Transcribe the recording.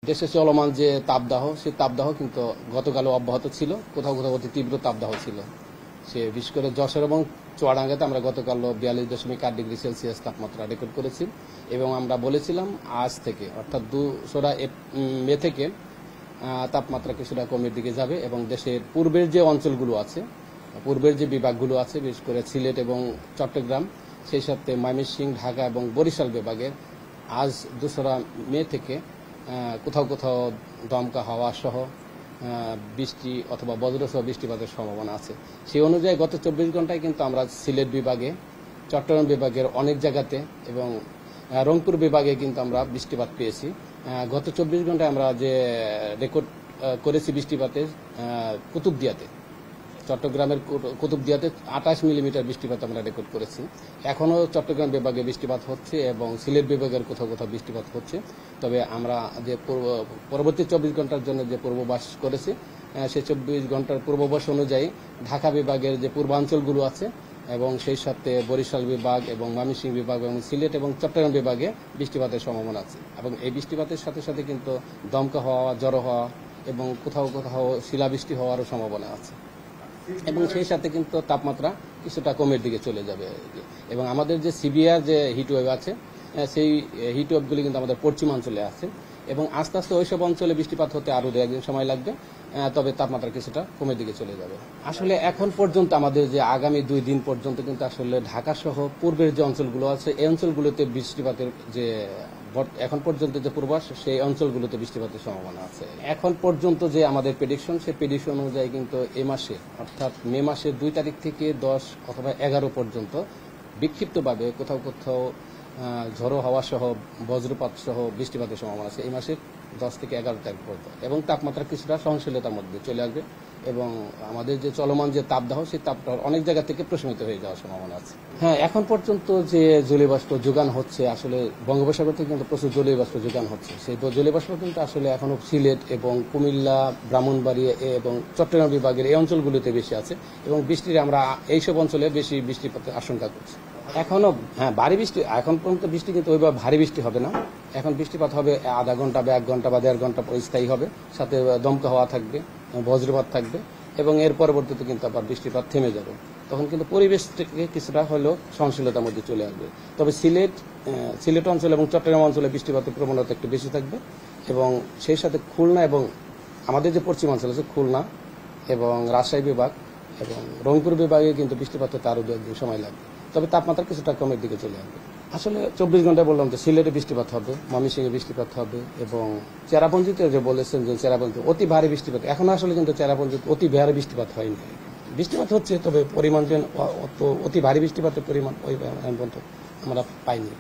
দেশে চলমান যে তাপদাহ, সেই তাপদাহ কিন্তু গতকালও অব্যাহত ছিল, কোথাও কোথাও অতি তীব্র তাপদাহ ছিল। সে বিশেষ করে যশোর এবং চুয়াডাঙ্গাতে আমরা গতকাল 42.8 ডিগ্রি সেলসিয়াস তাপমাত্রা রেকর্ড করেছি এবং আমরা বলেছিলাম আজ থেকে অর্থাৎ 2রা মে থেকে তাপমাত্রা কিছুটা কমের দিকে যাবে এবং দেশের পূর্বের যে অঞ্চলগুলো আছে, পূর্বের যে বিভাগগুলো আছে, বিশেষ করে সিলেট এবং চট্টগ্রাম, সেই সাথে ময়মনসিংহ, ঢাকা এবং বরিশাল বিভাগের আজ 2রা মে থেকে কোথাও কোথাও দমকা হাওয়া সহ বৃষ্টি অথবা বজ্রসহ বৃষ্টিপাতের সম্ভাবনা আছে। সেই অনুযায়ী গত 24 ঘন্টায় কিন্তু আমরা সিলেট বিভাগে, চট্টগ্রাম বিভাগের অনেক জায়গাতে এবং রংপুর বিভাগে কিন্তু আমরা বৃষ্টিপাত পেয়েছি। গত 24 ঘন্টায় আমরা যে রেকর্ড করেছি বৃষ্টিপাতের কুতুবদিয়াতে, চট্টগ্রামের কুতুবদিয়াতে 28 মিলিমিটার বৃষ্টিপাত আমরা রেকর্ড করেছি। এখনও চট্টগ্রাম বিভাগে বৃষ্টিপাত হচ্ছে এবং সিলেট বিভাগের কোথাও কোথাও বৃষ্টিপাত হচ্ছে। তবে আমরা যে পরবর্তী 24 ঘন্টার জন্য যে পূর্বাভাস করেছি, সেই 24 ঘন্টার পূর্বাভাস অনুযায়ী ঢাকা বিভাগের যে পূর্বাঞ্চলগুলো আছে এবং সেই সাথে বরিশাল বিভাগ এবং ময়মনসিংহ বিভাগ এবং সিলেট এবং চট্টগ্রাম বিভাগে বৃষ্টিপাতের সম্ভাবনা আছে এবং এই বৃষ্টিপাতের সাথে সাথে কিন্তু দমকা হওয়া, ঝড়ো হওয়া এবং কোথাও কোথাও শিলাবৃষ্টি হওয়ারও সম্ভাবনা আছে এবং সেই সাথে কিন্তু তাপমাত্রা কিছুটা কমের দিকে চলে যাবে এবং আমাদের যে সিভিয়ার যে হিটওয়েভ আছে, সেই হিটওয়েভগুলি কিন্তু আমাদের পশ্চিমাঞ্চলে আছে এবং আস্তে আস্তে ওইসব অঞ্চলে বৃষ্টিপাত হতে আরও 2-1 দিন সময় লাগবে, তবে তাপমাত্রা কিছুটা কমের দিকে চলে যাবে। আসলে এখন পর্যন্ত আমাদের যে আগামী 2 দিন পর্যন্ত কিন্তু আসলে ঢাকা সহ পূর্বের যে অঞ্চলগুলো আছে, এই অঞ্চলগুলোতে বৃষ্টিপাতের যে এখন পর্যন্ত যে পূর্বাভাস, সেই অঞ্চলগুলোতে বৃষ্টিপাতের সম্ভাবনা আছে। এখন পর্যন্ত যে আমাদের প্রেডিকশন, সেই প্রেডিকশন অনুযায়ী কিন্তু এই মাসে অর্থাৎ মে মাসের 2 তারিখ থেকে 10 অথবা 11 পর্যন্ত বিক্ষিপ্তভাবে কোথাও কোথাও ঝড়ো হাওয়া সহ বজ্রপাত সহ বৃষ্টিপাতের সম্ভাবনা আছে এই মাসের 10 থেকে 11 তারিখ পর্যন্ত এবং তাপমাত্রা কিছুটা সহনশীলতার মধ্যে চলে আসবে এবং আমাদের যে চলমান যে তাপদাহ, সেই তাপদাহ অনেক জায়গা থেকে প্রশমিত হয়ে যাওয়ার সম্ভাবনা আছে। হ্যাঁ, এখন পর্যন্ত যে জলীয় বাষ্প যোগান হচ্ছে, আসলে বঙ্গোপসাগর থেকে কিন্তু প্রচুর জলীয় বাষ্প যোগান হচ্ছে। সেই জলীয় বাষ্প কিন্তু আসলে এখনো সিলেট এবং কুমিল্লা, ব্রাহ্মণবাড়িয়া এবং চট্টগ্রাম বিভাগের এই অঞ্চলগুলিতে বেশি আছে এবং বৃষ্টির আমরা এইসব অঞ্চলে বেশি বৃষ্টিপাতের আশঙ্কা করছি। এখনো ভারী বৃষ্টি, এখন পর্যন্ত বৃষ্টি কিন্তু ওইভাবে ভারী বৃষ্টি হবে না। এখন বৃষ্টিপাত হবে আধা ঘন্টা বা 1 ঘন্টা বা 1.5 ঘন্টা স্থায়ী হবে, সাথে দমকা হওয়া থাকবে, বজ্রপাত থাকবে এবং এর পরবর্তীতে কিন্তু আবার বৃষ্টিপাত থেমে যাবে। তখন কিন্তু পরিবেশ থেকে কিছুটা হলেও সহনশীলতার মধ্যে চলে আসবে। তবে সিলেট অঞ্চল এবং চট্টগ্রাম অঞ্চলে বৃষ্টিপাতের প্রবণতা একটু বেশি থাকবে এবং সেই সাথে খুলনা এবং আমাদের যে পশ্চিমাঞ্চল আছে, খুলনা এবং রাজশাহী বিভাগ এবং রংপুর বিভাগে কিন্তু বৃষ্টিপাত হতে আরও 2-1 দিন সময় লাগবে, তবে তাপমাত্রা কিছুটা কমের দিকে চলে আসবে। আসলে 24 ঘন্টায় বললাম তো সিলেটে বৃষ্টিপাত হবে, ময়মনসিংহে বৃষ্টিপাত হবে এবং চেরাপুঞ্জিতে যে বলেছেন যে চেরাপুঞ্জি অতি ভারী বৃষ্টিপাত, এখন আসলে কিন্তু চেরাপুঞ্জিতে অতি ভারী বৃষ্টিপাত হয়নি, বৃষ্টিপাত হচ্ছে, তবে পরিমাণ অতি ভারী বৃষ্টিপাতের পরিমাণ ওই আমরা পাইনি।